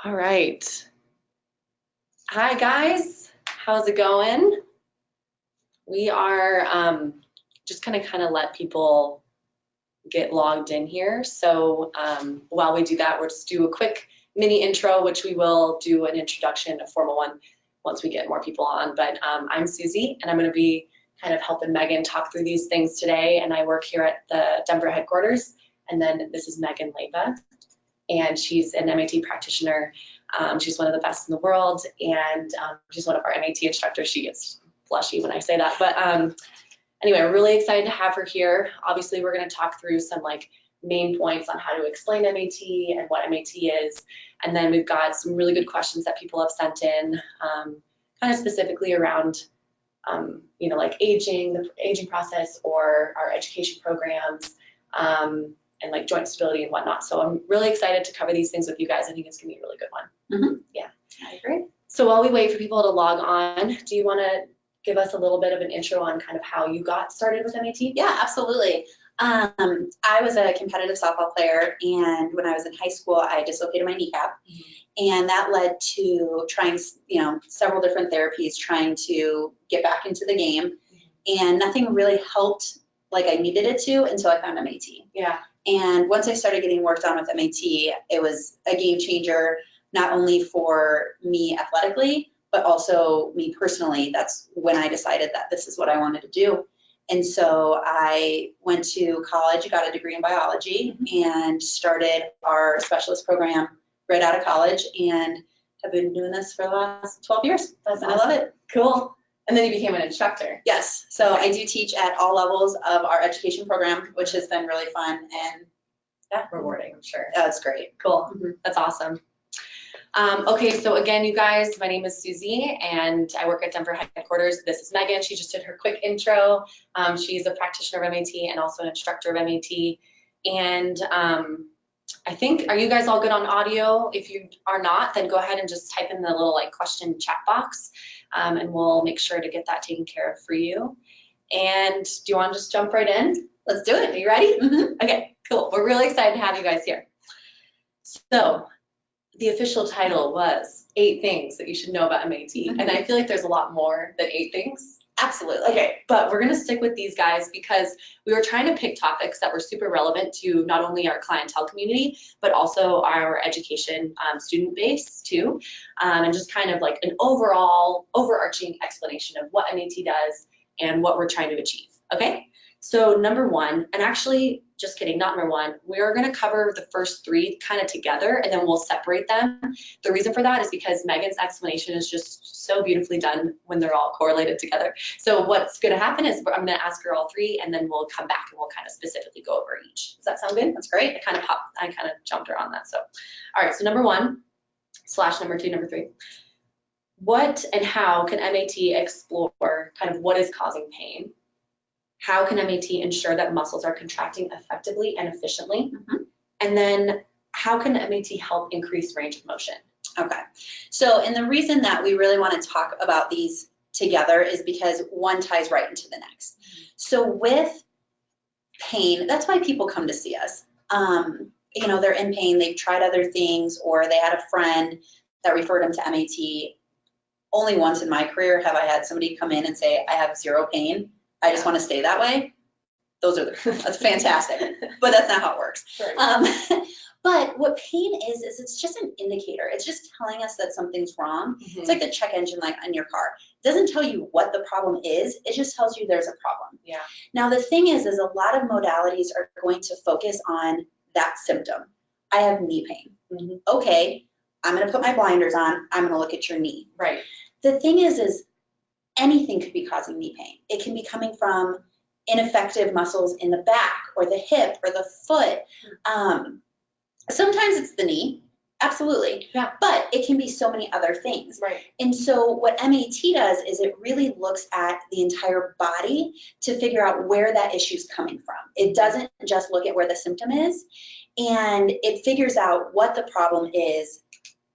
All right. Hi, guys. How's it going? We are just going to kind of let people get logged in here. So while we do that, we'll just do a quick mini intro, which we will do an introduction, a formal one, once we get more people on. But I'm Susie, and I'm going to be kind of helping Megan talk through these things today. And I work here at the Denver headquarters. And then this is Megan Leyba, and she's an MAT practitioner. She's one of the best in the world, and she's one of our MAT instructors. She gets blushy when I say that. But anyway, we're really excited to have her here. Obviously, we're going to talk through some main points on how to explain MAT and what MAT is. And then we've got some really good questions that people have sent in, kind of specifically around like aging, the aging process, or our education programs, and like joint stability and whatnot. So I'm really excited to cover these things with you guys. I think it's gonna be a really good one. Mm-hmm. Yeah, I agree. So while we wait for people to log on, do you want to give us a little bit of an intro on kind of how you got started with MAT? Yeah, absolutely. I was a competitive softball player, and when I was in high school, I dislocated my kneecap, and that led to trying, several different therapies trying to get back into the game, and nothing really helped like I needed it to until I found MAT. Yeah. And once I started getting worked on with MAT, it was a game changer, not only for me athletically, but also me personally. That's when I decided that this is what I wanted to do. And so I went to college, got a degree in biology, and started our specialist program right out of college, and have been doing this for the last 12 years. That's awesome. I love it. Cool. And then you became an instructor. Yes. So I do teach at all levels of our education program, which has been really fun and rewarding, I'm sure. That's great. Cool. That's awesome. Okay, so again, you guys, my name is Susie, and I work at Denver headquarters. This is Megan. She just did her quick intro. She's a practitioner of MAT and also an instructor of MAT. And I think, are you guys all good on audio? If you are not, then go ahead and just type in the little question chat box, and we'll make sure to get that taken care of for you. And do you want to just jump right in? Let's do it. Are you ready? Mm-hmm. Okay, cool. We're really excited to have you guys here. So the official title was 8 things that you should know about MAT. And I feel like there's a lot more than 8 things. Absolutely. Okay, but we're gonna stick with these guys because we were trying to pick topics that were super relevant to not only our clientele community, but also our education student base too. And just kind of like an overall overarching explanation of what MAT does and what we're trying to achieve, okay? So number 1, and actually, just kidding, not number 1, we're gonna cover the first 3 kind of together, and then we'll separate them. The reason for that is because Megan's explanation is just so beautifully done when they're all correlated together. So what's gonna happen is I'm gonna ask her all 3, and then we'll come back and we'll kind of specifically go over each. Does that sound good? That's great. I kind of jumped her on that. So, all right, so number 1 / number 2, number 3. What and how can MAT explore kind of what is causing pain? How can MAT ensure that muscles are contracting effectively and efficiently? And then how can MAT help increase range of motion? Okay, so and the reason that we really want to talk about these together is because one ties right into the next. So with pain, that's why people come to see us. They're in pain, they've tried other things, or they had a friend that referred them to MAT. Only once in my career have I had somebody come in and say, I have 0 pain. I just want to stay that way. That's fantastic, but that's not how it works. Right. But what pain is it's just an indicator. It's just telling us that something's wrong. It's like the check engine light on your car. It doesn't tell you what the problem is. It just tells you there's a problem. Yeah. Now the thing is a lot of modalities are going to focus on that symptom. I have knee pain. Okay, I'm going to put my blinders on. I'm going to look at your knee. Right. The thing is anything could be causing knee pain. It can be coming from ineffective muscles in the back or the hip or the foot. Sometimes it's the knee, absolutely. Yeah. But it can be so many other things. Right. And so what MAT does is it really looks at the entire body to figure out where that issue is coming from. It doesn't just look at where the symptom is, and it figures out what the problem is.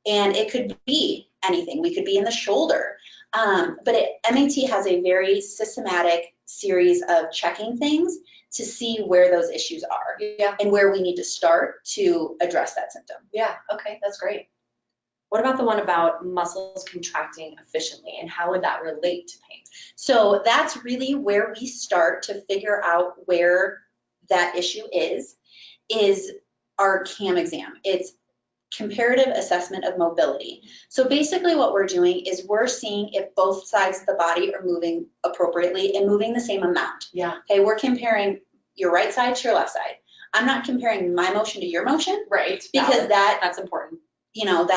And it could be anything. We could be in the shoulder. But MAT has a very systematic series of checking things to see where those issues are, yeah, and where we need to start to address that symptom. Yeah, okay, that's great. What about the one about muscles contracting efficiently, and how would that relate to pain? So that's really where we start to figure out where that issue is our CAM exam. It's Comparative Assessment of Mobility. So basically what we're doing is we're seeing if both sides of the body are moving appropriately and moving the same amount. Yeah. Okay, we're comparing your right side to your left side. I'm not comparing my motion to your motion. Right. Because that's important. You know,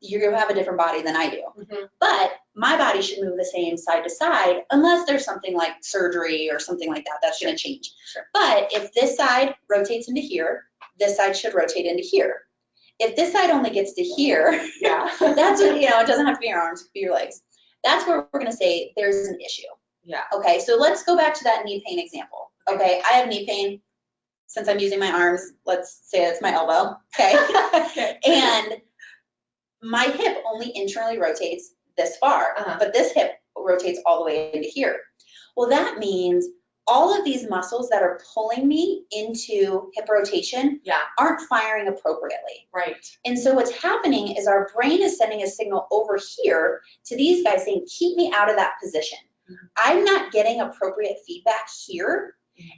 you have a different body than I do. Mm-hmm. But my body should move the same side to side unless there's something like surgery or something like that. That's going to change. Sure. But if this side rotates into here, this side should rotate into here. If this side only gets to here, Yeah. that's what, it doesn't have to be your arms, it could be your legs. That's where we're going to say there's an issue. Yeah. Okay, so let's go back to that knee pain example. Okay, I have knee pain. Since I'm using my arms, let's say it's my elbow. Okay. Okay. And my hip only internally rotates this far, but this hip rotates all the way into here. Well, that means all of these muscles that are pulling me into hip rotation aren't firing appropriately. Right. And so what's happening is our brain is sending a signal over here to these guys saying, keep me out of that position. Mm-hmm. I'm not getting appropriate feedback here,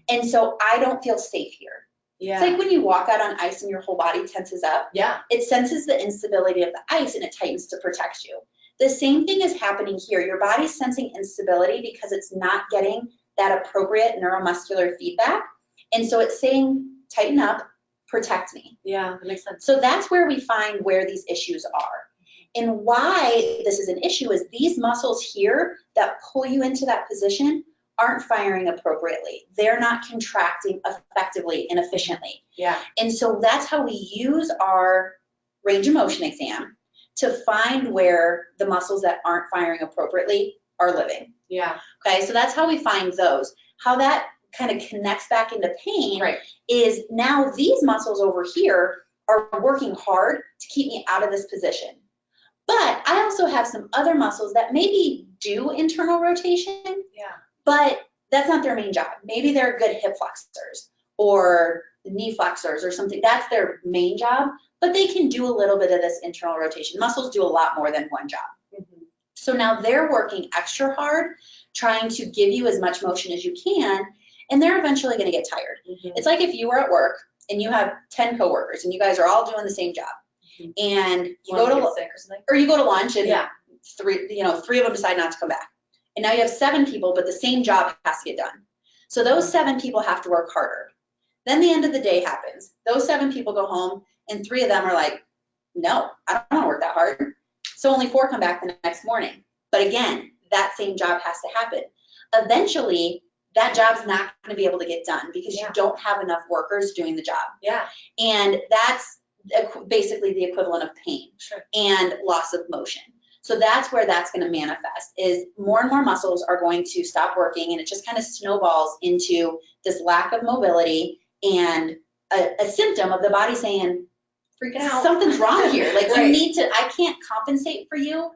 and so I don't feel safe here. Yeah. It's like when you walk out on ice and your whole body tenses up. Yeah. It senses the instability of the ice and it tightens to protect you. The same thing is happening here. Your body's sensing instability because it's not getting that appropriate neuromuscular feedback. And so it's saying, tighten up, protect me. Yeah, that makes sense. So that's where we find where these issues are. And why this is an issue is these muscles here that pull you into that position aren't firing appropriately. They're not contracting effectively and efficiently. Yeah. And so that's how we use our range of motion exam to find where the muscles that aren't firing appropriately are living. Yeah. Okay, so that's how we find those. How that kind of connects back into pain is now these muscles over here are working hard to keep me out of this position. But I also have some other muscles that maybe do internal rotation. Yeah. But that's not their main job. Maybe they're good hip flexors or knee flexors or something. That's their main job, but they can do a little bit of this internal rotation. Muscles do a lot more than one job. Mm-hmm. So now they're working extra hard, trying to give you as much motion as you can, and they're eventually going to get tired. Mm-hmm. It's like if you were at work and you have 10 coworkers and you guys are all doing the same job, mm-hmm. and you go to sick or something, or you go to lunch and three of them decide not to come back. And now you have 7 people, but the same job has to get done. So those 7 people have to work harder. Then the end of the day happens. Those 7 people go home, and 3 of them are like, no, I don't want to work that hard. So only 4 come back the next morning. But again, that same job has to happen. Eventually, that job's not going to be able to get done because you don't have enough workers doing the job. Yeah. And that's basically the equivalent of pain and loss of motion. So that's where that's going to manifest is more and more muscles are going to stop working, and it just kind of snowballs into this lack of mobility and a symptom of the body saying, freaking out, something's wrong here. Like you need to, I can't compensate for you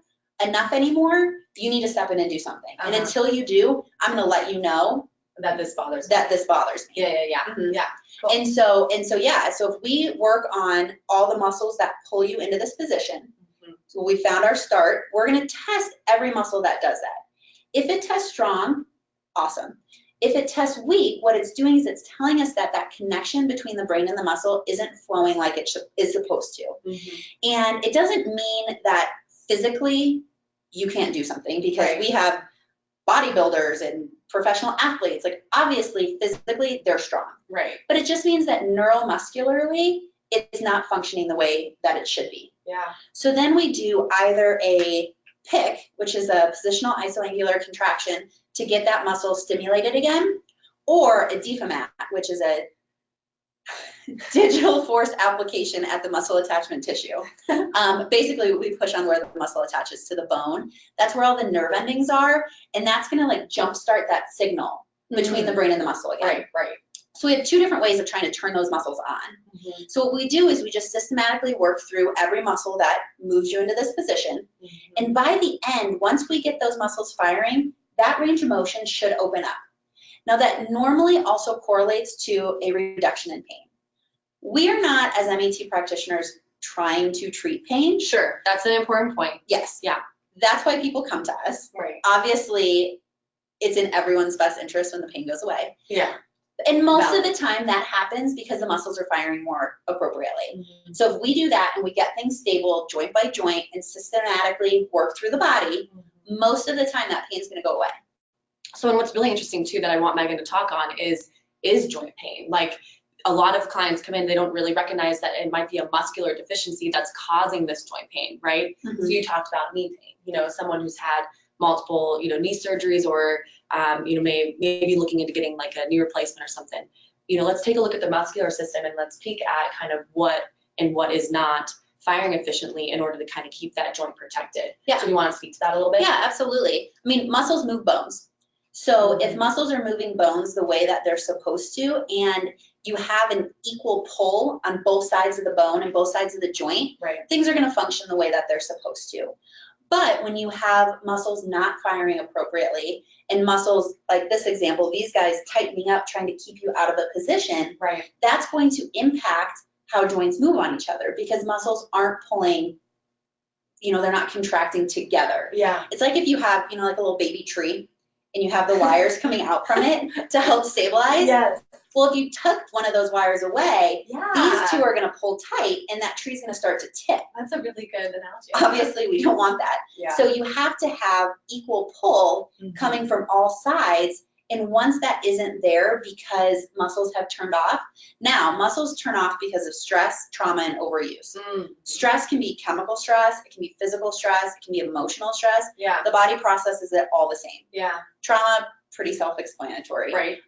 enough anymore. You need to step in and do something. And until you do, I'm going to let you know that this bothers me. Yeah. Mm-hmm. Yeah. Cool. And so if we work on all the muscles that pull you into this position, so we found our start, we're going to test every muscle that does that. If it tests strong, awesome. If it tests weak, what it's doing is it's telling us that that connection between the brain and the muscle isn't flowing like it is supposed to. Mm-hmm. And it doesn't mean that physically you can't do something, because we have bodybuilders and professional athletes. Like obviously, physically, they're strong. Right. But it just means that neuromuscularly, it's not functioning the way that it should be. Yeah. So then we do either a PIC, which is a positional isoangular contraction to get that muscle stimulated again, or a DFMAT, which is a digital force application at the muscle attachment tissue. Basically, we push on where the muscle attaches to the bone. That's where all the nerve endings are, and that's going to like jumpstart that signal between the brain and the muscle again. Right. So we have 2 different ways of trying to turn those muscles on. Mm-hmm. So what we do is we just systematically work through every muscle that moves you into this position. Mm-hmm. And by the end, once we get those muscles firing, that range of motion should open up. Now that normally also correlates to a reduction in pain. We are not, as MET practitioners, trying to treat pain. Sure, that's an important point. Yes. Yeah. That's why people come to us. Right. Obviously, it's in everyone's best interest when the pain goes away. Yeah. And most of the time that happens because the muscles are firing more appropriately. Mm-hmm. So if we do that and we get things stable joint by joint and systematically work through the body, most of the time that pain is going to go away. So, and what's really interesting too that I want Megan to talk on is joint pain. Like, a lot of clients come in, they don't really recognize that it might be a muscular deficiency that's causing this joint pain, right? Mm-hmm. So you talked about knee pain, you know, someone who's had multiple, you know, knee surgeries or, you know, maybe looking into getting like a knee replacement or something. You know, let's take a look at the muscular system and let's peek at kind of what and what is not firing efficiently in order to kind of keep that joint protected. Yeah. So do you want to speak to that a little bit? Yeah, absolutely. I mean, muscles move bones. So if muscles are moving bones the way that they're supposed to, and you have an equal pull on both sides of the bone and both sides of the joint, right, things are going to function the way that they're supposed to. But when you have muscles not firing appropriately and muscles, like this example, these guys tightening up, trying to keep you out of a position, right, that's going to impact how joints move on each other because muscles aren't pulling, you know, they're not contracting together. Yeah. It's like if you have, you know, like a little baby tree and you have the wires coming out from it to help stabilize. Yes. Well, if you took one of those wires away, Yeah. these two are going to pull tight and that tree's going to start to tip. That's a really good analogy. Obviously, we don't want that. Yeah. So you have to have equal pull coming from all sides. And once that isn't there because muscles have turned off, now muscles turn off because of stress, trauma, and overuse. Stress can be chemical stress, it can be physical stress, it can be emotional stress. Yeah. The body processes it all the same. Yeah. Trauma, pretty self-explanatory. Right.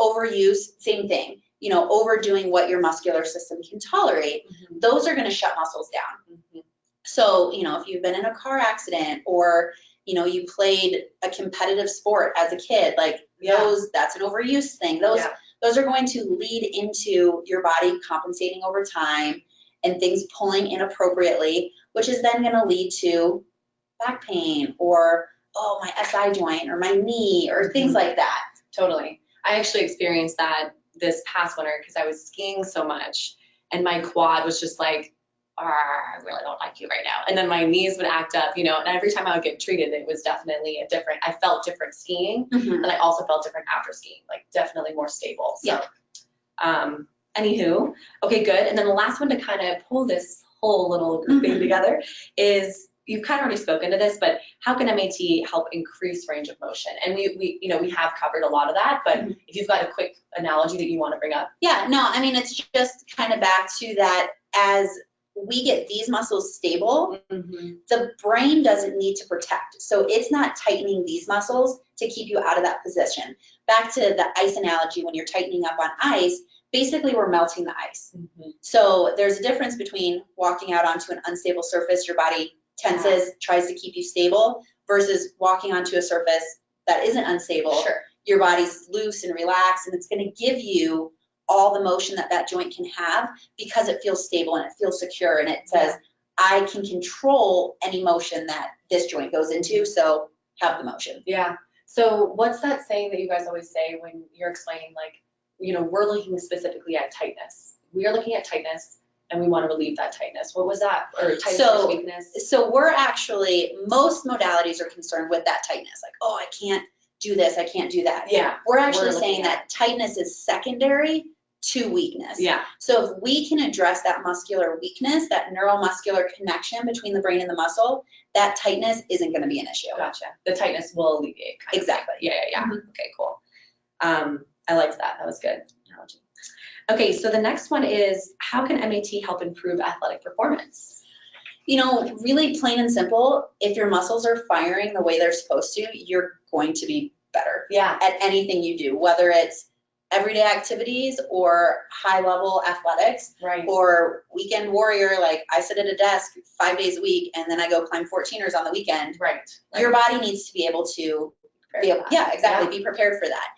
Overuse, same thing. You know, overdoing what your muscular system can tolerate, those are going to shut muscles down. So, you know, if you've been in a car accident or, you know, you played a competitive sport as a kid, like those, that's an overuse thing. Those are going to lead into your body compensating over time and things pulling inappropriately, which is then going to lead to back pain or, oh, my SI joint or my knee or things like that. Totally. I actually experienced that this past winter because I was skiing so much and my quad was just like, I really don't like you right now. And then my knees would act up, you know, and every time I would get treated, it was definitely I felt different skiing and I also felt different after skiing, like definitely more stable. So, anywho, okay, good. And then the last one to kind of pull this whole little thing together is, you've kind of already spoken to this, but how can MAT help increase range of motion? And we you know, we have covered a lot of that, but if you've got a quick analogy that you want to bring up. Yeah, no, I mean, it's just kind of back to that as we get these muscles stable, the brain doesn't need to protect. So it's not tightening these muscles to keep you out of that position. Back to the ice analogy, when you're tightening up on ice, basically we're melting the ice. So there's a difference between walking out onto an unstable surface, your body tenses, tries to keep you stable, versus walking onto a surface that isn't unstable. Your body's loose and relaxed, and it's going to give you all the motion that that joint can have because it feels stable and it feels secure, and it says, I can control any motion that this joint goes into, so have the motion. Yeah. So what's that saying that you guys always say when you're explaining, like, you know, we're looking specifically at tightness. We are looking at tightness and we want to relieve that tightness. What was that? Or tightness or weakness? So we're actually, most modalities are concerned with that tightness. Like, oh, I can't do this, I can't do that. Yeah. We're actually saying that tightness is secondary to weakness. Yeah. So if we can address that muscular weakness, that neuromuscular connection between the brain and the muscle, that tightness isn't going to be an issue. Gotcha. The tightness will alleviate. Exactly. Yeah. Okay, cool. I liked that. That was good analogy. Okay, so the next one is, how can MAT help improve athletic performance? You know, really plain and simple, if your muscles are firing the way they're supposed to, you're going to be better at anything you do, whether it's everyday activities or high-level athletics, or weekend warrior, like I sit at a desk 5 days a week and then I go climb 14ers on the weekend. Your body needs to be able to be prepared for that.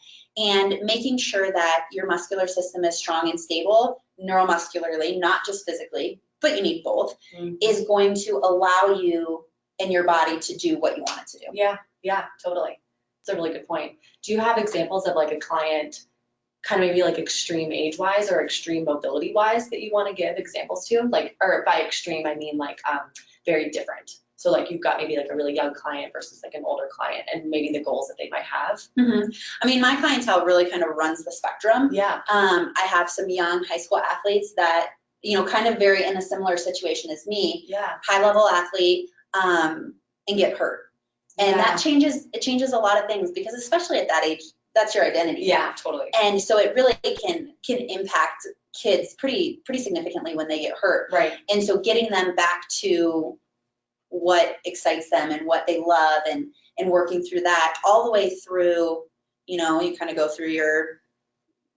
And making sure that your muscular system is strong and stable neuromuscularly, not just physically, but you need both, is going to allow you and your body to do what you want it to do. Yeah, totally. It's a really good point. Do you have examples of like a client kind of maybe like extreme age-wise or extreme mobility-wise that you want to give examples to? Like, or by extreme, I mean like very different. So like you've got maybe like a really young client versus like an older client and maybe the goals that they might have. Mm-hmm. I mean, my clientele really kind of runs the spectrum. Yeah. I have some young high school athletes that, kind of very in a similar situation as me. Yeah. High level athlete, and get hurt. And that changes a lot of things because especially at that age, that's your identity. Yeah, totally. And so it really can impact kids pretty significantly when they get hurt. Right. And so getting them back to what excites them and what they love and working through that all the way through, you kind of go through your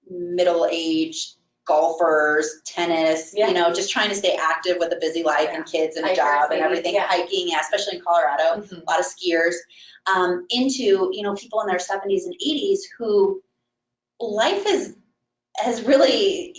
middle-aged golfers, tennis, just trying to stay active with a busy life and kids and a job and everything, hiking, especially in Colorado, a lot of skiers, into, people in their 70s and 80s who life has really,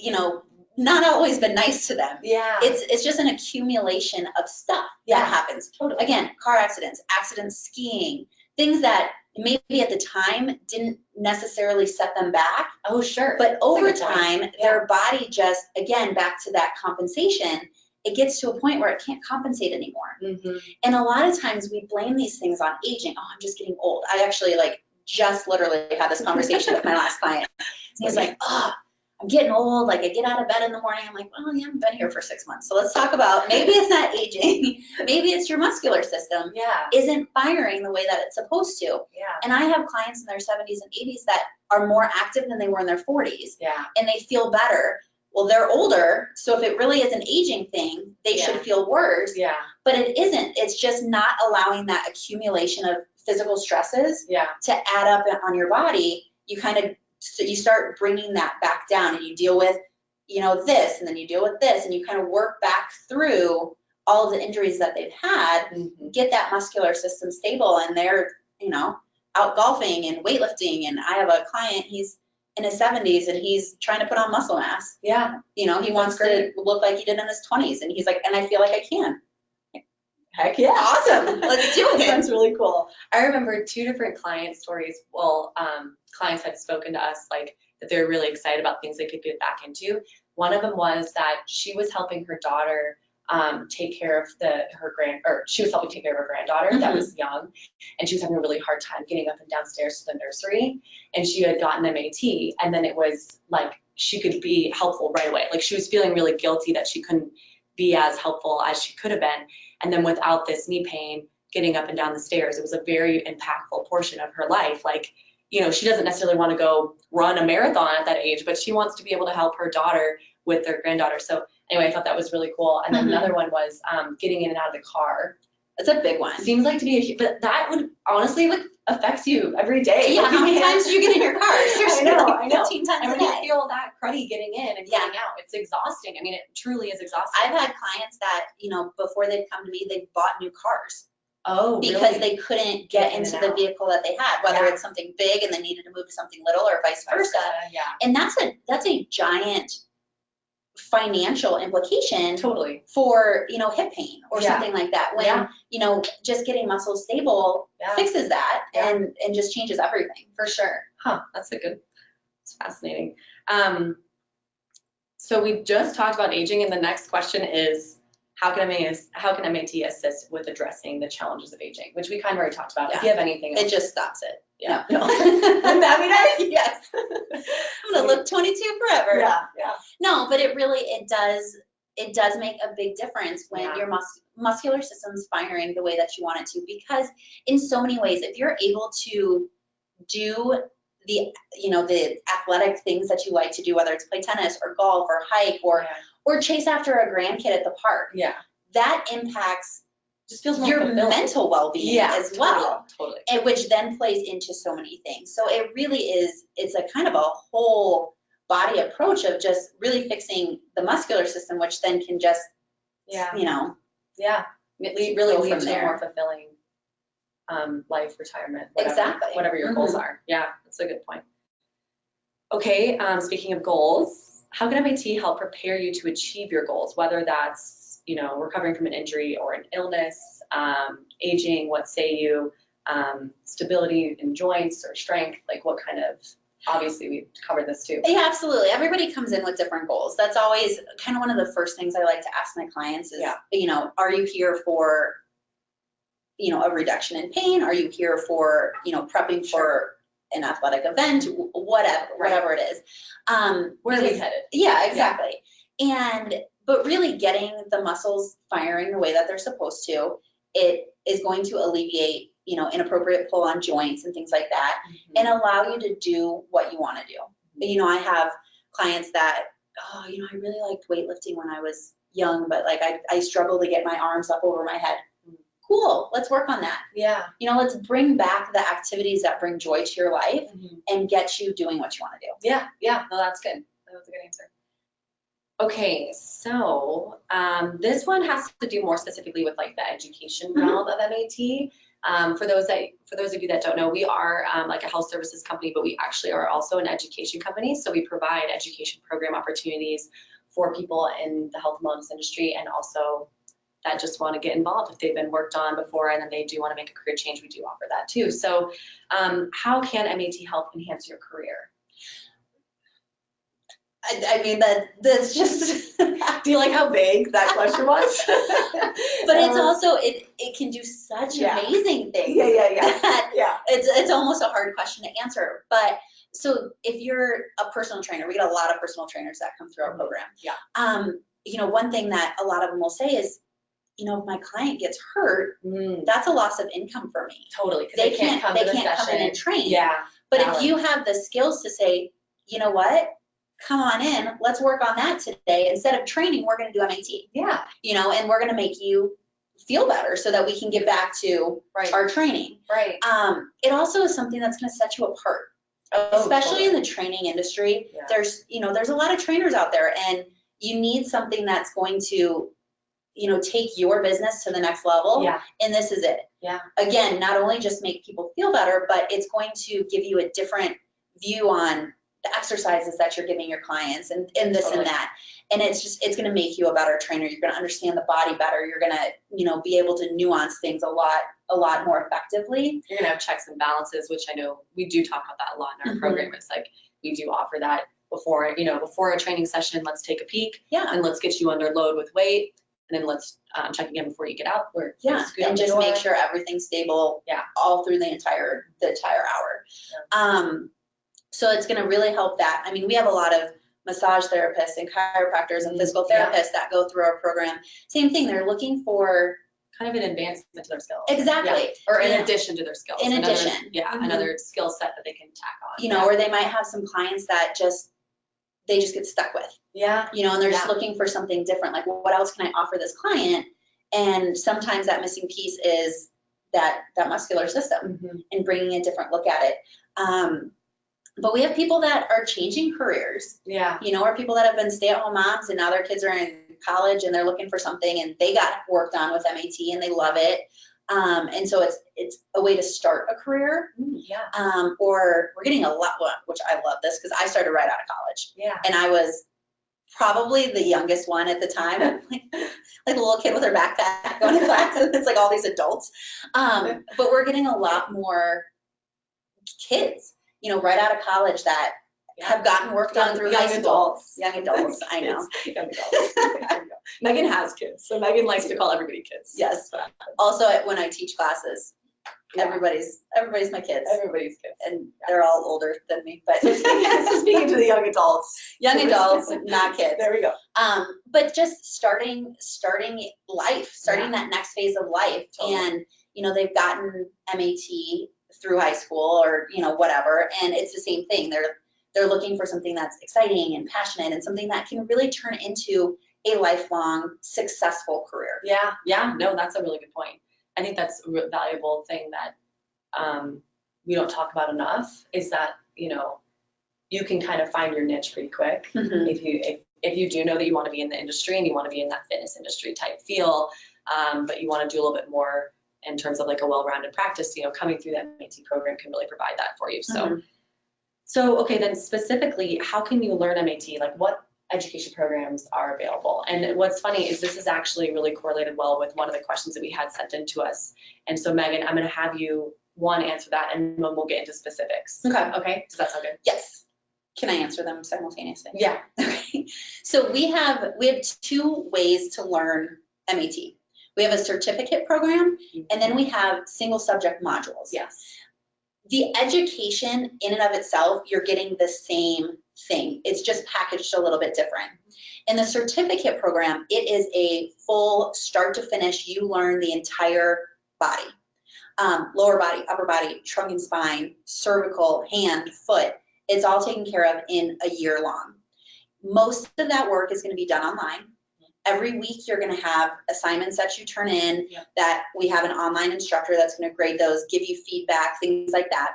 not always been nice to them. Yeah. It's just an accumulation of stuff that happens. Totally. Again, car accidents, skiing, things that maybe at the time didn't necessarily set them back. Oh, sure. But over time, their body just, again, back to that compensation, it gets to a point where it can't compensate anymore. Mm-hmm. And a lot of times we blame these things on aging. Oh, I'm just getting old. I actually just literally had this conversation with my last client. And he's like, I'm getting old. Like I get out of bed in the morning. I'm like, well, you haven't been here for 6 months. So let's talk about maybe it's not aging. Maybe it's your muscular system isn't firing the way that it's supposed to. Yeah. And I have clients in their 70s and 80s that are more active than they were in their 40s. Yeah. And they feel better. Well, they're older. So if it really is an aging thing, they should feel worse. Yeah. But it isn't. It's just not allowing that accumulation of physical stresses to add up on your body. So you start bringing that back down and you deal with, this, and then you deal with this, and you kind of work back through all of the injuries that they've had, get that muscular system stable, and they're, out golfing and weightlifting. And I have a client, he's in his 70s and he's trying to put on muscle mass. Yeah. He wants to look like he did in his 20s. And he's like, and I feel like I can. Heck yeah. Awesome. Let's do it. That's really cool. I remember 2 different client stories. Well, clients had spoken to us that they're really excited about things they could get back into. One of them was that she was helping her daughter take care of she was helping take care of her granddaughter that was young, and she was having a really hard time getting up and downstairs to the nursery, and she had gotten Mentee, and then it was like she could be helpful right away. Like she was feeling really guilty that she couldn't be as helpful as she could have been. And then without this knee pain, getting up and down the stairs, it was a very impactful portion of her life. She doesn't necessarily want to go run a marathon at that age, but she wants to be able to help her daughter with their granddaughter. So anyway, I thought that was really cool. And then another one was getting in and out of the car. That's a big one. Seems like to be but that would honestly affects you every day. Yeah, how many times do you get in your car? Seriously, I know. 15 times a day. You feel that cruddy getting in and getting out. It's exhausting. I mean, it truly is exhausting. I've had clients that, before they'd come to me, they bought new cars. Oh, because they couldn't get into the vehicle that they had, whether it's something big and they needed to move to something little or vice versa. Yeah. And that's a giant financial implication for, hip pain or something like that. When, just getting muscle stable fixes that and just changes everything. For sure. Huh. It's fascinating. So we just talked about aging, and the next question is, how can a Mentee assist with addressing the challenges of aging, which we kind of already talked about. Yeah. If you have anything else. It just stops it. Yeah. No. Wouldn't that be nice? Yes. I'm going to look 22 forever. Yeah. No, but it does make a big difference when your muscular system's firing the way that you want it to, because in so many ways, if you're able to do the athletic things that you like to do, whether it's play tennis or golf or hike or chase after a grandkid at the park, that impacts just feels more your fulfilling. Mental well-being as well, totally. And which then plays into so many things. So it really is, it's a kind of a whole body approach of just really fixing the muscular system, which then can just, it really leads to a more fulfilling life, retirement, whatever your goals are. Yeah, that's a good point. Okay, speaking of goals, how can a Mentee help prepare you to achieve your goals, whether that's, recovering from an injury or an illness, aging, what say you, stability in joints or strength, what kind of obviously we covered this too. Yeah, absolutely. Everybody comes in with different goals. That's always kind of one of the first things I like to ask my clients is, are you here for, a reduction in pain? Are you here for, prepping for an athletic event? Whatever it is. Where are we headed? Yeah, exactly. But really getting the muscles firing the way that they're supposed to, it is going to alleviate, inappropriate pull on joints and things like that, and allow you to do what you want to do. I have clients that, I really liked weightlifting when I was young, but like I struggle to get my arms up over my head. Cool, let's work on that. Yeah. Let's bring back the activities that bring joy to your life and get you doing what you want to do. Yeah. No, that's good. That was a good answer. Okay, so this one has to do more specifically with like the education realm of MAT. For those of you that don't know, we are like a health services company, but we actually are also an education company. So we provide education program opportunities for people in the health and wellness industry, and also that just want to get involved if they've been worked on before and then they do want to make a career change. We do offer that too. So how can MAT help enhance your career? I mean, that's just. Do you like how vague that question was? But it's also, it can do such amazing things. Yeah. It's almost a hard question to answer. But so if you're a personal trainer, we get a lot of personal trainers that come through our program. Yeah. One thing that a lot of them will say is, if my client gets hurt, that's a loss of income for me. Totally. They can't come in and train. Yeah. But if you have the skills to say, you know what? Come on in, let's work on that today. Instead of training, we're going to do MAT. Yeah. And we're going to make you feel better so that we can get back to our training. Right. It also is something that's going to set you apart, especially in the training industry. Yeah. There's a lot of trainers out there, and you need something that's going to, take your business to the next level. Yeah. And this is it. Yeah. Again, not only just make people feel better, but it's going to give you a different view on the exercises that you're giving your clients and this and that. And it's going to make you a better trainer. You're going to understand the body better. You're going to, be able to nuance things a lot more effectively. You're going to have checks and balances, which I know we do talk about that a lot in our program. It's like, we do offer that before a training session. Let's take a peek. Yeah. And let's get you under load with weight. And then let's check again before you get out. And just make sure everything's stable. Yeah. All through the entire hour. Yeah. So it's going to really help that. I mean, we have a lot of massage therapists and chiropractors and physical therapists that go through our program. Same thing. They're looking for kind of an advancement to their skills. Exactly. Yeah. Or in addition to their skills. Another skill set that they can tack on. Or they might have some clients that they just get stuck with. Yeah. And they're just looking for something different. Like, well, what else can I offer this client? And sometimes that missing piece is that muscular system and bringing a different look at it. But we have people that are changing careers. Yeah. Or people that have been stay-at-home moms and now their kids are in college and they're looking for something and they got worked on with MAT and they love it. And so it's a way to start a career. Or we're getting a lot, which I love this because I started right out of college. Yeah. And I was probably the youngest one at the time, like a little kid with her backpack going to class. And it's like all these adults. But we're getting a lot more kids, right out of college that have gotten work done through high school. Young adults, I know. Young adults. Megan has kids, so Megan likes to call everybody kids. Yes. Also, when I teach classes, everybody's my kids. Everybody's kids. And they're all older than me. But speaking to the young adults. Young adults, not kids. There we go. But just starting life, that next phase of life. Totally. And, they've gotten MAT through high school or, whatever. And it's the same thing. They're looking for something that's exciting and passionate and something that can really turn into a lifelong successful career. Yeah. No, that's a really good point. I think that's a valuable thing that we don't talk about enough is that, you can kind of find your niche pretty quick. If you do know that you want to be in the industry and you want to be in that fitness industry type feel, but you want to do a little bit more in terms of like a well-rounded practice, coming through that MAT program can really provide that for you. So okay, then specifically, how can you learn MAT? Like what education programs are available? And what's funny is this is actually really correlated well with one of the questions that we had sent in to us. And so Megan, I'm going to have you one answer that, and then we'll get into specifics. Okay. Okay, does that sound good? Yes. Can I answer them simultaneously? Yeah. Okay. So we have 2 ways to learn MAT. We have a certificate program, and then we have single subject modules. Yes. The education in and of itself, you're getting the same thing. It's just packaged a little bit different. In the certificate program, it is a full start to finish, you learn the entire body. Lower body, upper body, trunk and spine, cervical, hand, foot. It's all taken care of in a year long. Most of that work is going to be done online. Every week you're going to have assignments that you turn in, that we have an online instructor that's going to grade those, give you feedback, things like that.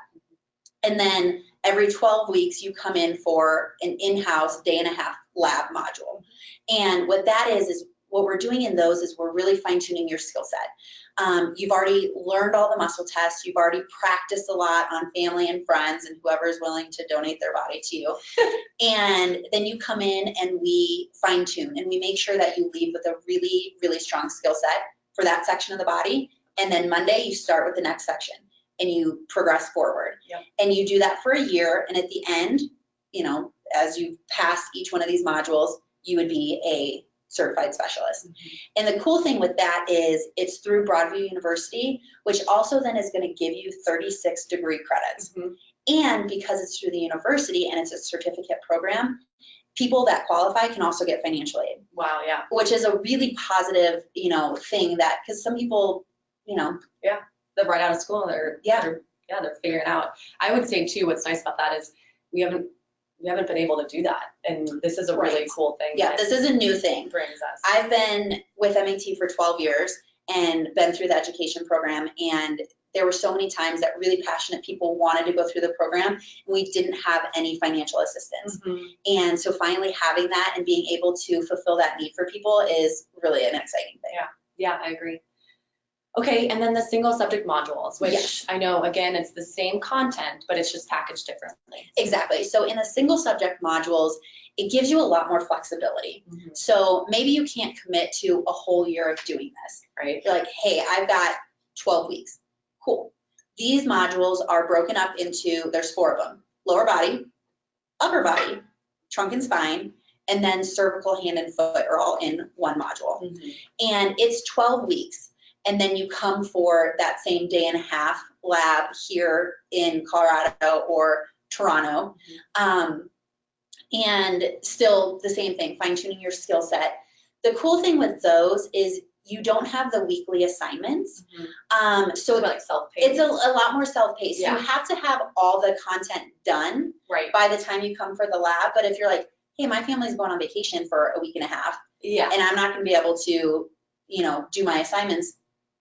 And then every 12 weeks you come in for an in-house day-and-a-half lab module. And what that is what we're doing in those is we're really fine-tuning your skill set. You've already learned all the muscle tests. You've already practiced a lot on family and friends and whoever is willing to donate their body to you. And then you come in and we fine tune and we make sure that you leave with a really, really strong skill set for that section of the body. And then Monday you start with the next section and you progress forward. Yep. And you do that for a year. And at the end, you know, as you pass each one of these modules, you would be a certified specialist. Mm-hmm. And the cool thing with that is it's through Broadview University, which also then is going to give you 36 degree credits. Mm-hmm. And because it's through the university and it's a certificate program, people that qualify can also get financial aid. Wow, yeah. Which is a really positive, you know, thing that, because some people, you know. Yeah, they're right out of school. They're figuring it out. I would say too, what's nice about that is we haven't been able to do that. And this is a really cool thing. Yeah, this is a new thing. Brings us. I've been with MAT for 12 years and been through the education program. And there were so many times that really passionate people wanted to go through the program and we didn't have any financial assistance. Mm-hmm. And so finally having that and being able to fulfill that need for people is really an exciting thing. Yeah, I agree. Okay, and then the single subject modules, which I know, again, it's the same content, but it's just packaged differently. Exactly. So in the single subject modules, it gives you a lot more flexibility. Mm-hmm. So maybe you can't commit to a whole year of doing this, right? You're like, hey, I've got 12 weeks. Cool. These modules are broken up into, there's 4 of them: lower body, upper body, trunk and spine, and then cervical, hand, and foot are all in one module. Mm-hmm. And it's 12 weeks. And then you come for that same day-and-a-half lab here in Colorado or Toronto. Mm-hmm. And still the same thing, fine-tuning your skill set. The cool thing with those is you don't have the weekly assignments. Mm-hmm. So it's like self-paced. It's a lot more self-paced. Yeah. You have to have all the content done by the time you come for the lab. But if you're like, hey, my family's going on vacation for a week and a half, and I'm not going to be able to, you know, do my assignments,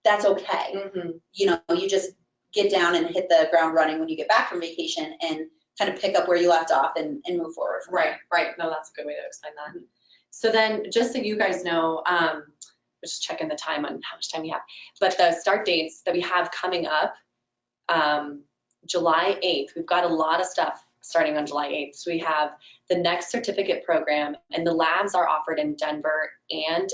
that's okay. Mm-hmm. You know, you just get down and hit the ground running when you get back from vacation and kind of pick up where you left off and move forward. Right. No, that's a good way to explain that. Mm-hmm. So then, just so you guys know, just checking the time on how much time we have, but the start dates that we have coming up, July 8th, we've got a lot of stuff starting on July 8th. So we have the next certificate program, and the labs are offered in Denver and,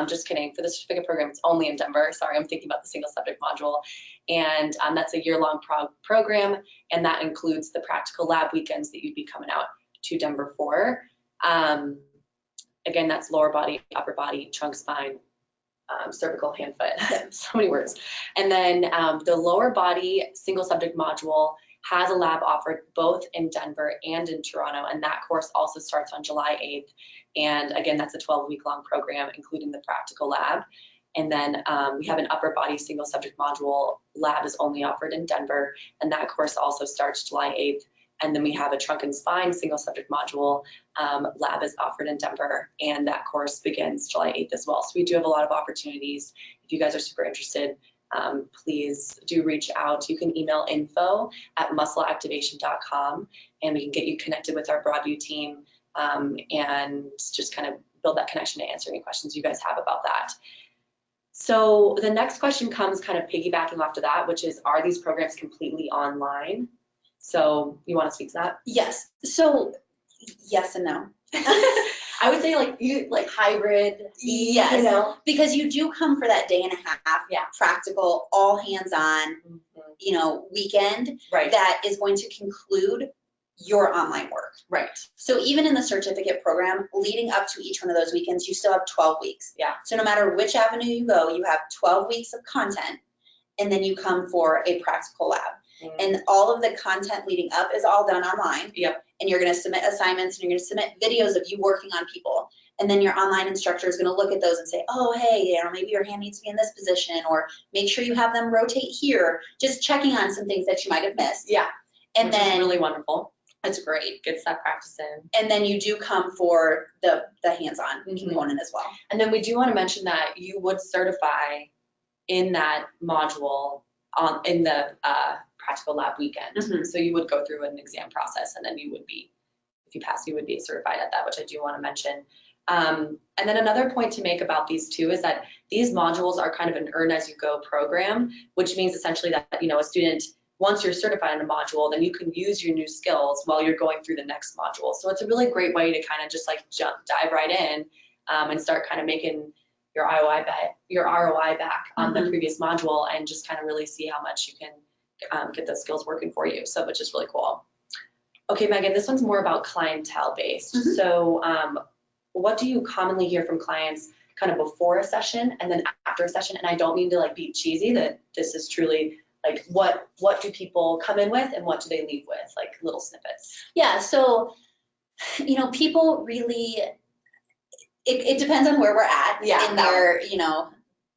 just kidding, for the certificate program, it's only in Denver. Sorry, I'm thinking about the single subject module. And that's a year-long program, and that includes the practical lab weekends that you'd be coming out to Denver for. Again, that's lower body, upper body, trunk, spine, cervical, hand, foot, so many words. And then the lower body single subject module has a lab offered both in Denver and in Toronto, and that course also starts on July 8th. And again, that's a 12-week-long program, including the practical lab. And then we have an upper body single subject module. Lab is only offered in Denver, and that course also starts July 8th. And then we have a trunk and spine single subject module. Lab is offered in Denver, and that course begins July 8th as well. So we do have a lot of opportunities. If you guys are super interested, please do reach out. You can email info@muscleactivation.com, and we can get you connected with our Broadview team and just kind of build that connection to answer any questions you guys have about that. So the next question comes kind of piggybacking off of that, which is, are these programs completely online? So you want to speak to that? Yes. So yes and no. I would say like hybrid, Yes, you know? because you do come for that day and a half, Yeah. practical, all hands-on, weekend Right. that is going to conclude your online work. Right. So even in the certificate program, leading up to each one of those weekends, you still have 12 weeks. Yeah. So no matter which avenue you go, you have 12 weeks of content, and then you come for a practical lab. And all of the content leading up is all done online. Yep. And you're going to submit assignments, and you're going to submit videos of you working on people. And then your online instructor is going to look at those and say, oh, hey, maybe your hand needs to be in this position, or make sure you have them rotate here, just checking on some things that you might have missed. Yeah. And which then is really wonderful. It's great. Gets that practice in. And then you do come for the hands-on component as well. And then we do want to mention that you would certify in that module in the practical lab weekend. So you would go through an exam process, and then you would be, if you pass, you would be certified at that, which I do want to mention. And then another point to make about these two is that these modules are kind of an earn as you go program, which means essentially that, a student, once you're certified in a module, then you can use your new skills while you're going through the next module. So it's a really great way to kind of just dive right in and start kind of making your ROI back on the previous module, and just kind of really see how much you can get those skills working for you. So, which is really cool. Okay, Megan, this one's more about clientele based. So what do you commonly hear from clients kind of before a session and then after a session? And I don't mean to be cheesy, that this is truly what do people come in with and what do they leave with, little snippets? Yeah, so, people really, it depends on where we're at in their,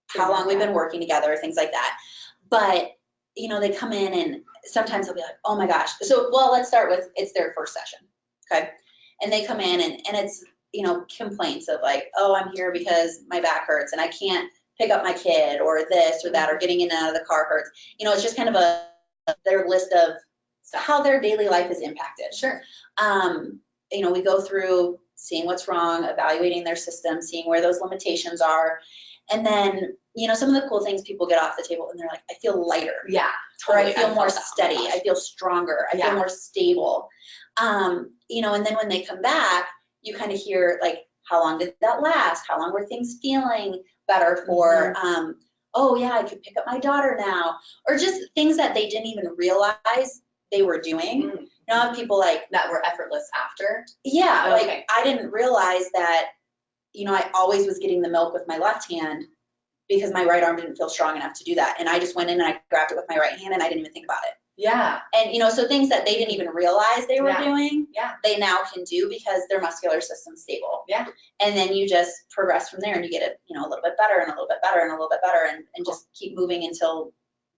how long we've been working together, things like that. But, they come in and sometimes they'll be like, oh my gosh. So, let's start with, it's their first session, okay? And they come in and it's, complaints of oh, I'm here because my back hurts and I can't pick up my kid, or this or that, or getting in and out of the car hurts. It's just kind of their list of how their daily life is impacted. Sure. We go through seeing what's wrong, evaluating their system, seeing where those limitations are. And then, some of the cool things people get off the table and they're like, I feel lighter. Yeah, totally. Or I feel more steady. I feel stronger. I feel more stable. And then when they come back, you kind of hear how long did that last? How long were things feeling better for? Oh yeah, I could pick up my daughter now. Or just things that they didn't even realize they were doing. I have people that were effortless after. Yeah, okay. I didn't realize that, I always was getting the milk with my left hand because my right arm didn't feel strong enough to do that. And I just went in and I grabbed it with my right hand and I didn't even think about it. Yeah. And, so things that they didn't even realize they were doing, yeah, they now can do because their muscular system's stable. Yeah. And then you just progress from there and you get it, a little bit better and a little bit better and a little bit better and just keep moving until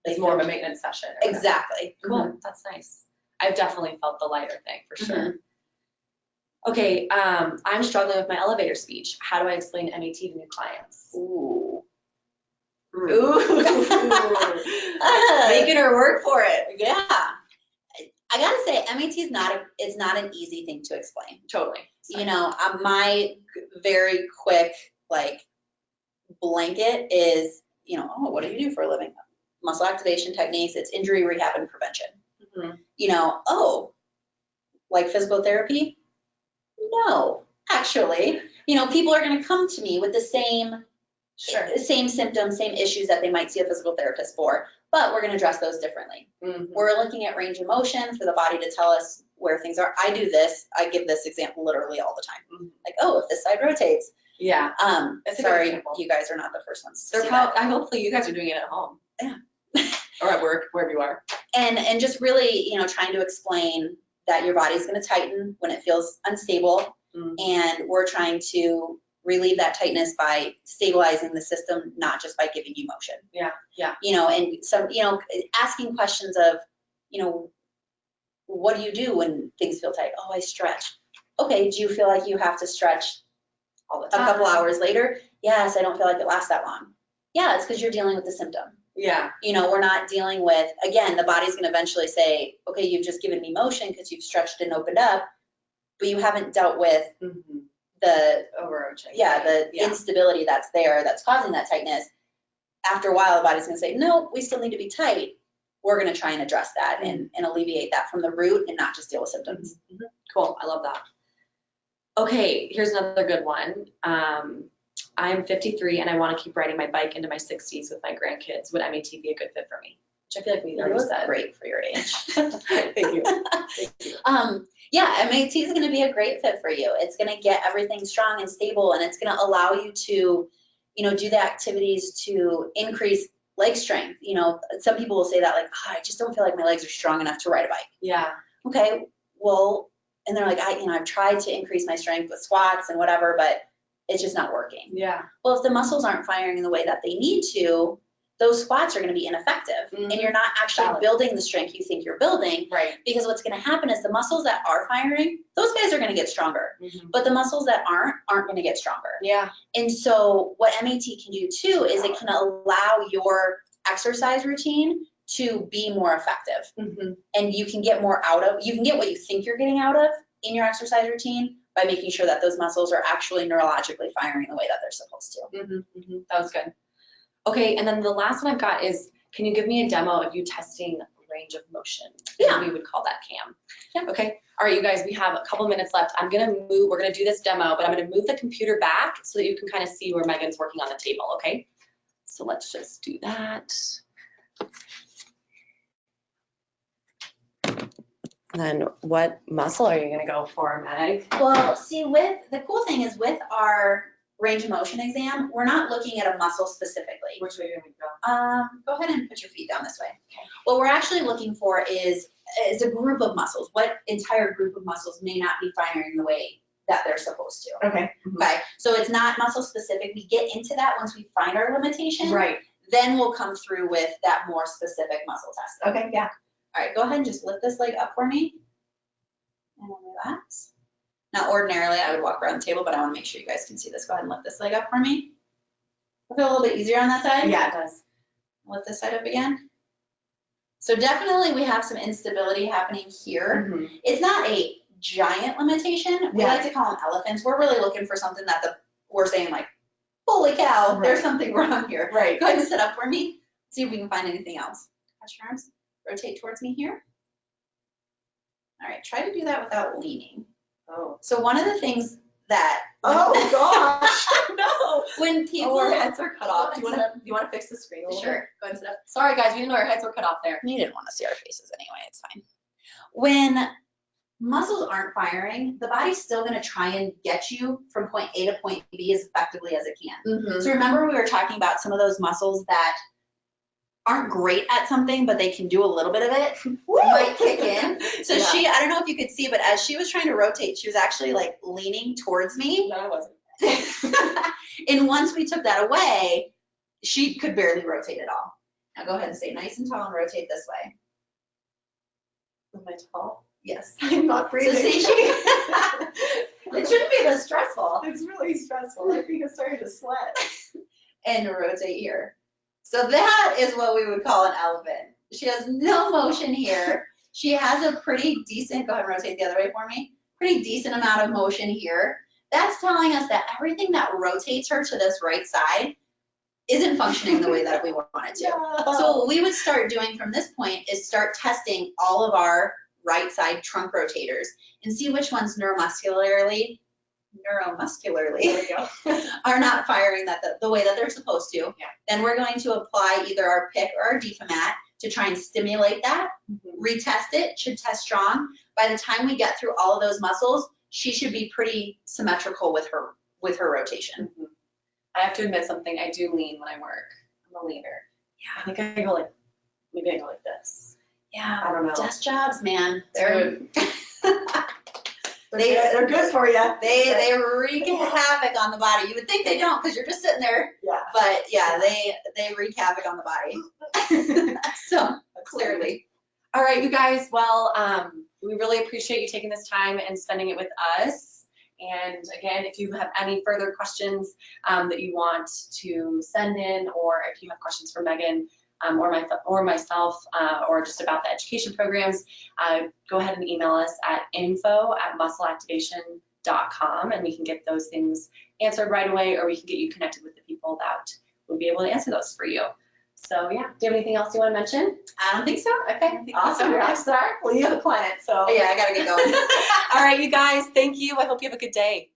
it's more of a maintenance session. Exactly. Cool. That's nice. I've definitely felt the lighter thing for sure. Okay, I'm struggling with my elevator speech. How do I explain MET to new clients? Ooh. Making her work for it. Yeah. I gotta say, MET is it's not an easy thing to explain. Totally. My very quick blanket is, oh, what do you do for a living? Muscle activation techniques. It's injury rehab and prevention. Oh, physical therapy? No, actually, people are going to come to me with the same symptoms, same issues that they might see a physical therapist for, but we're going to address those differently. We're looking at range of motion for the body to tell us where things are. I do this. I give this example literally all the time. Oh, if this side rotates. Yeah. Sorry, you guys are not the first ones to see that. Hopefully you guys are doing it at home. Yeah. Or at work, wherever you are. And just really, trying to explain that your body's going to tighten when it feels unstable. And we're trying to relieve that tightness by stabilizing the system, not just by giving you motion. Yeah, yeah. And some, asking questions of, what do you do when things feel tight? Oh, I stretch. Okay, do you feel like you have to stretch all the time? A couple hours later? Yes, I don't feel like it lasts that long. Yeah, it's because you're dealing with the symptom. Yeah. We're not dealing with, again, the body's going to eventually say, okay, you've just given me motion because you've stretched and opened up, but you haven't dealt with the overarching. Yeah, the instability that's there that's causing that tightness. After a while, the body's going to say, no, we still need to be tight. We're going to try and address that and alleviate that from the root and not just deal with symptoms. Cool. I love that. Okay, here's another good one. I'm 53 and I want to keep riding my bike into my 60s with my grandkids. Would MET be a good fit for me? Which I feel like we You already look said. great for your age. Thank you. Thank you. Yeah, MAT is going to be a great fit for you. It's going to get everything strong and stable, and it's going to allow you to, do the activities to increase leg strength. Some people will say that like, I just don't feel like my legs are strong enough to ride a bike. Yeah. Okay, well, and they're like, I've tried to increase my strength with squats and whatever, but it's just not working. Yeah. Well, if the muscles aren't firing in the way that they need to, those squats are going to be ineffective, and you're not actually building the strength you think you're building. Right. Because what's going to happen is the muscles that are firing, those guys are going to get stronger, but the muscles that aren't going to get stronger. Yeah. And so what MAT can do too is it can allow your exercise routine to be more effective, and you can get more you can get what you think you're getting out of in your exercise routine by making sure that those muscles are actually neurologically firing the way that they're supposed to. That was good. Okay, and then the last one I've got is, can you give me a demo of you testing range of motion? Yeah. We would call that CAM. Yeah. Okay. All right, you guys, we have a couple minutes left. We're gonna do this demo, but I'm gonna move the computer back so that you can kind of see where Megan's working on the table, okay? So let's just do that. And then what muscle are you gonna go for, Meg? Well, see, the cool thing is with our range of motion exam, we're not looking at a muscle specifically. Which way are we going? Go ahead and put your feet down this way. Okay. What we're actually looking for is a group of muscles. What entire group of muscles may not be firing the way that they're supposed to. Okay. Okay. So it's not muscle specific. We get into that once we find our limitation. Right. Then we'll come through with that more specific muscle test. Okay, yeah. All right, go ahead and just lift this leg up for me. And relax. Now, ordinarily, I would walk around the table, but I want to make sure you guys can see this. Go ahead and lift this leg up for me. Does it feel a little bit easier on that side? Yeah, it does. Lift this side up again. So definitely we have some instability happening here. It's not a giant limitation. We like to call them elephants. We're really looking for something that we're saying like, holy cow, there's something wrong here. Right. Go ahead and sit up for me. See if we can find anything else. Touch your arms. Rotate towards me here. All right, try to do that without leaning. Oh. So one of the things that Oh gosh, no. When people our heads are cut off. Do you want to fix the screen a little bit? Sure. Go ahead and sit up. Sorry guys, we didn't know our heads were cut off there. You didn't want to see our faces anyway. It's fine. When muscles aren't firing, the body's still going to try and get you from point A to point B as effectively as it can. So remember we were talking about some of those muscles that aren't great at something, but they can do a little bit of it, might kick in. So I don't know if you could see, but as she was trying to rotate, she was actually like leaning towards me. No, I wasn't. And once we took that away, she could barely rotate at all. Now go ahead and stay nice and tall and rotate this way. Am I tall? Yes. I'm not breathing. So see, it shouldn't be this stressful. It's really stressful. I think I'm starting to sweat. And rotate here. So that is what we would call an elephant. She has no motion here. She has a pretty decent, go ahead and rotate the other way for me, pretty decent amount of motion here. That's telling us that everything that rotates her to this right side isn't functioning the way that we want it to. No. So what we would start doing from this point is start testing all of our right side trunk rotators and see which ones neuromuscularly there we go. are not firing the way that they're supposed to. Yeah. Then we're going to apply either our PIC or our DFMAT to try and stimulate that, retest it, should test strong. By the time we get through all of those muscles, she should be pretty symmetrical with her rotation. I have to admit something, I do lean when I work. I'm a leaner. Yeah. I think I go like, maybe I go like this. Yeah, I don't know. desk jobs, man. They're good for you. They wreak havoc on the body. You would think they don't because you're just sitting there. Yeah. But yeah, they wreak havoc on the body. So clearly. All right, you guys. Well, we really appreciate you taking this time and spending it with us. And again, if you have any further questions that you want to send in, or if you have questions for Megan, or myself, or just about the education programs, go ahead and email us at info@muscleactivation.com, and we can get those things answered right away, or we can get you connected with the people that will be able to answer those for you. So yeah, do you have anything else you want to mention? I don't think so. Okay, awesome, rock star. Well, you have a client, so. Yeah, I gotta get going. All right, you guys, thank you. I hope you have a good day.